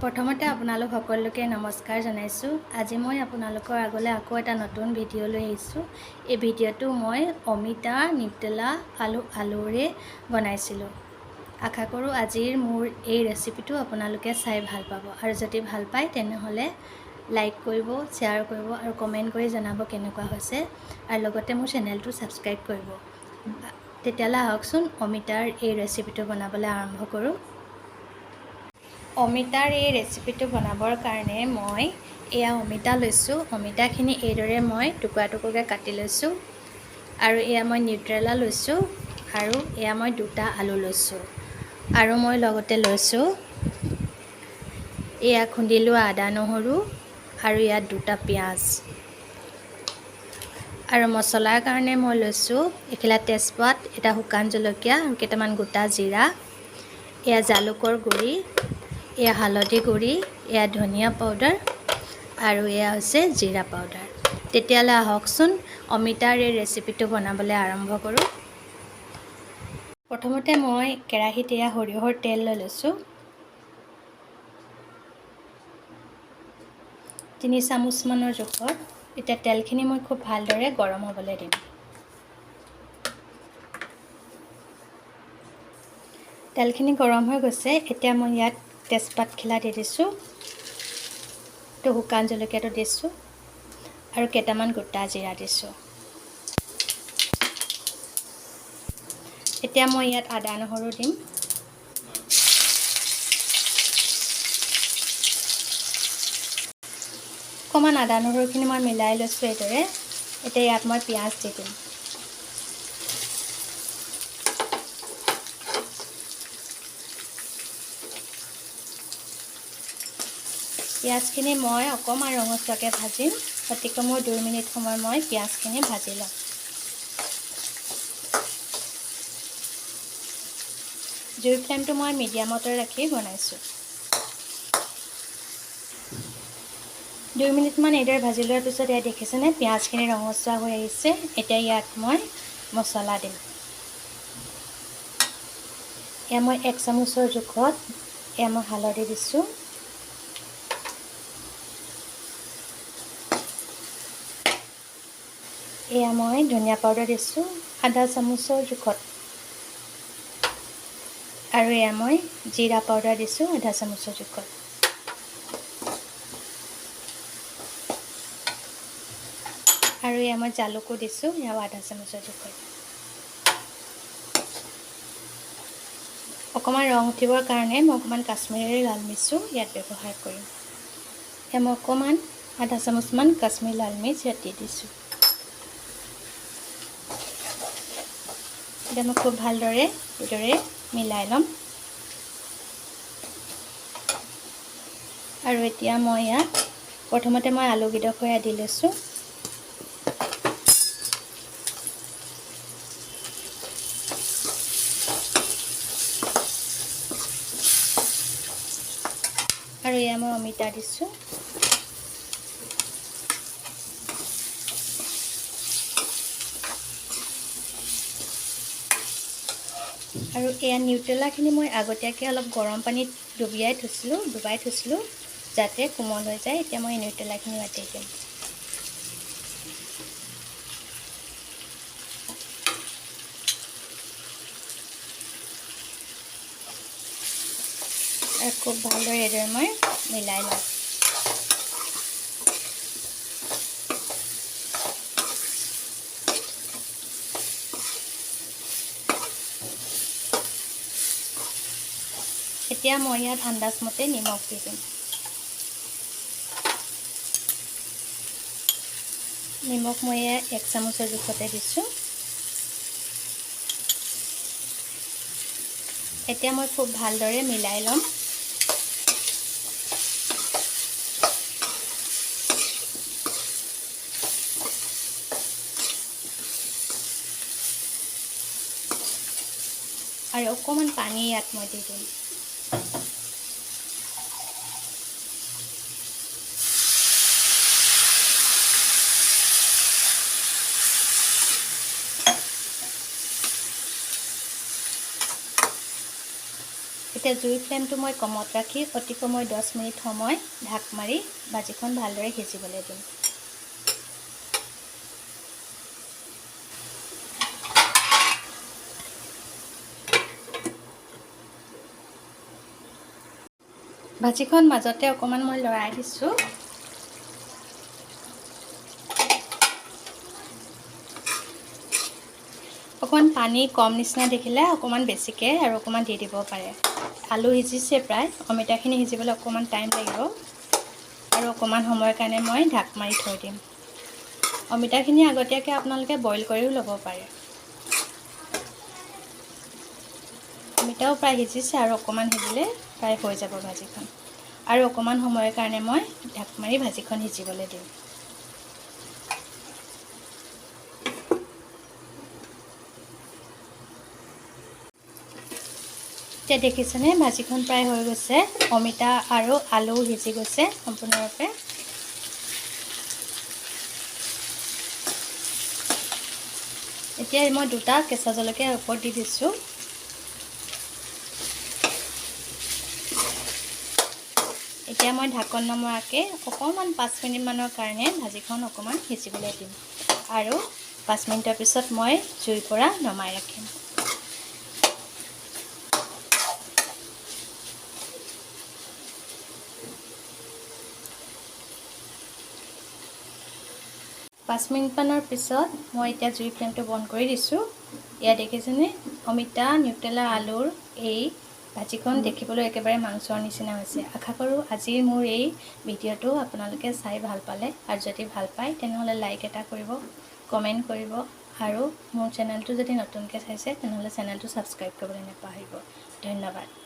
প্ৰথমতে আপোনালোক সকলোকে নমস্কাৰ জনাইছোঁ। আজি মই আপোনালোকৰ আগলৈ আকৌ এটা নতুন ভিডিঅ' লৈ আহিছোঁ। এই ভিডিঅ'টো মই অমিতা, নিউটেলা, আলুৰে বনাইছিলোঁ। আশা কৰোঁ আজিৰ মোৰ এই ৰেচিপিটো আপোনালোকে চাই ভাল পাব, আৰু যদি ভাল পায় তেনেহ'লে লাইক কৰিব, শ্বেয়াৰ কৰিব আৰু কমেণ্ট কৰি জনাব কেনেকুৱা হৈছে, আৰু লগতে মোৰ চেনেলটো ছাবস্ক্ৰাইব কৰিব। তেতিয়াহ'লে আহকচোন অমিতাৰ এই ৰেচিপিটো বনাবলৈ আৰম্ভ কৰোঁ। অমিতাৰ এই ৰেচিপিটো বনাবৰ কাৰণে মই এয়া অমিতা লৈছোঁ। অমিতাখিনি এইদৰে মই টুকুৰা টুকুৰকৈ কাটি লৈছোঁ। আৰু এয়া মই নিউট্ৰেলা লৈছোঁ, আৰু এয়া মই 2টা আলু লৈছোঁ। আৰু মই লগতে লৈছোঁ এয়া খুন্দি লোৱা আদা নহৰু, আৰু ইয়াত 2টা পিঁয়াজ। আৰু মছলাৰ কাৰণে মই লৈছোঁ এখিলা তেজপাত, এটা শুকান জলকীয়া আৰু কেইটামান গোটা জিৰা, এয়া জালুকৰ গুড়ি, এয়া হালধি গুড়ি, এয়া ধনিয়া পাউডাৰ, আৰু এয়া হৈছে জিৰা পাউডাৰ। তেতিয়াহ'লে আহকচোন অমিতাৰ এই ৰেচিপিটো বনাবলৈ আৰম্ভ কৰোঁ। প্ৰথমতে মই কেৰাহীত এয়া সৰিয়হৰ তেল লৈ লৈছোঁ। 3 চামুচমানৰ জোখত। এতিয়া তেলখিনি মই খুব ভালদৰে গৰম হ'বলৈ দিম। তেলখিনি গৰম হৈ গৈছে। এতিয়া মই ইয়াত তেজপাতখিলা দি দিছোঁ, তো শুকান জলকীয়াটো দিছোঁ, আৰু কেইটামান গোটা জিৰা দিছোঁ। এতিয়া মই ইয়াত আদা নহৰু দিম। অকণমান আদা নহৰুখিনি মই মিলাই লৈছোঁ এইদৰে। এতিয়া ইয়াত মই পিঁয়াজ দি দিম। পিঁয়াজখিনি মই অকণমান ৰঙচুৱাকৈ ভাজিম। অতি কমেও 2 মিনিট সময় মই পিঁয়াজখিনি ভাজি ল'ম। জুইৰ ফ্লেমটো মই মিডিয়ামতে ৰাখি বনাইছোঁ। 2 মিনিটমান এইদৰে ভাজি লোৱাৰ পিছত ইয়াত দেখিছেনে পিঁয়াজখিনি ৰঙচুৱা হৈ আহিছে। এতিয়া ইয়াত মই মছলা দিম। এয়া মই 1 চামুচৰ জোখত এয়া মই হালধি দিছোঁ। এয়া মই ধনিয়া পাউডাৰ দিছোঁ আধা চামুচৰ জোখত, আৰু এয়া মই জিৰা পাউডাৰ দিছোঁ আধা চামুচৰ জোখত। আৰু এয়া মই জালুকো দিছোঁ, এয়াও আধা চামুচৰ জোখত। অকণমান ৰং উঠিবৰ কাৰণে মই অকণমান কাশ্মীৰী লাল মিৰ্চো ইয়াত ব্যৱহাৰ কৰিম। এয়া মই অকণমান আধা চামুচমান কাশ্মীৰী লাল মিৰ্চ ইয়াত দি দিছোঁ। এতিয়া মই খুব ভালদৰে এইদৰে মিলাই ল'ম। আৰু এতিয়া মই ইয়াত প্ৰথমতে মই আলুকেইডোখৰ দি লৈছোঁ। আৰু এয়া মই অমিতা দিছোঁ। আৰু এয়া নিউটেলাখিনি মই আগতীয়াকৈ অলপ গৰম পানীত ডুবাই থৈছিলোঁ যাতে কোমল হৈ যায়। এতিয়া মই নিউটেলাখিনি বাটি দিম। আৰু খুব ভালদৰে এইদৰে মই মিলাই লওঁ। এতিয়া মই ইয়াত আন্দাজমতে নিমখ দি দিম। নিমখ মই ইয়াত 1 চামুচৰ জোখতে দিছোঁ। এতিয়া মই খুব ভালদৰে মিলাই ল'ম। আৰু অকণমান পানী ইয়াত মই দি দিম। এতিয়া জুইৰ ফ্লেমটো মই কমত ৰাখি অতি কমেও 10 মিনিট সময় ঢাক মাৰি ভাজিখন ভালদৰে সিজিবলৈ দিম। ভাজিখন মাজতে অকণমান মই লৰাই দিছোঁ। অকণমান পানী কম নিচিনা দেখিলে অকণমান বেছিকৈ আৰু অকণমান দি দিব পাৰে। আলু সিজিছে প্ৰায়, অমিতাখিনি সিজিবলৈ অকণমান টাইম লাগিব আৰু অকণমান সময়ৰ কাৰণে মই ঢাক মাৰি থৈ দিম। অমিতাখিনি আগতীয়াকৈ আপোনালোকে বইল কৰিও ল'ব পাৰে। অমিতাও প্ৰায় সিজিছে আৰু অকণমান সিজিলে প্ৰায় হৈ যাব ভাজিখন। আৰু অকণমান সময়ৰ কাৰণে মই ঢাক মাৰি ভাজিখন সিজিবলৈ দিম। এতিয়া দেখিছেনে ভাজিখন প্ৰায় হৈ গৈছে। অমিতা আৰু আলু সিজি গৈছে সম্পূৰ্ণৰূপে। এতিয়া মই 2টা কেঁচা জলকীয়া ওপৰত দি দিছোঁ। এতিয়া মই ঢাকন নমৰাকৈ অকণমান 5 মিনিটমানৰ কাৰণে ভাজিখন অকণমান সিজিবলৈ দিম আৰু 5 মিনিটৰ পিছত মই জুইৰ পৰা নমাই ৰাখিম। 5 মিনিটমানৰ পিছত মই এতিয়া জুইৰ ফ্লেমটো বন্ধ কৰি দিছোঁ। এয়া দেখিছেনে অমিতা, নিউটেলা, আলুৰ এই ভাজিখন দেখিবলৈ একেবাৰে মাংসৰ নিচিনা হৈছে। আশা কৰোঁ আজিৰ মোৰ এই ভিডিঅ'টো আপোনালোকে চাই ভাল পালে, আৰু যদি ভাল পায় তেনেহ'লে লাইক এটা কৰিব, কমেণ্ট কৰিব, আৰু মোৰ চেনেলটো যদি নতুনকৈ চাইছে তেনেহ'লে চেনেলটো ছাবস্ক্ৰাইব কৰিবলৈ নাপাহৰিব। ধন্যবাদ।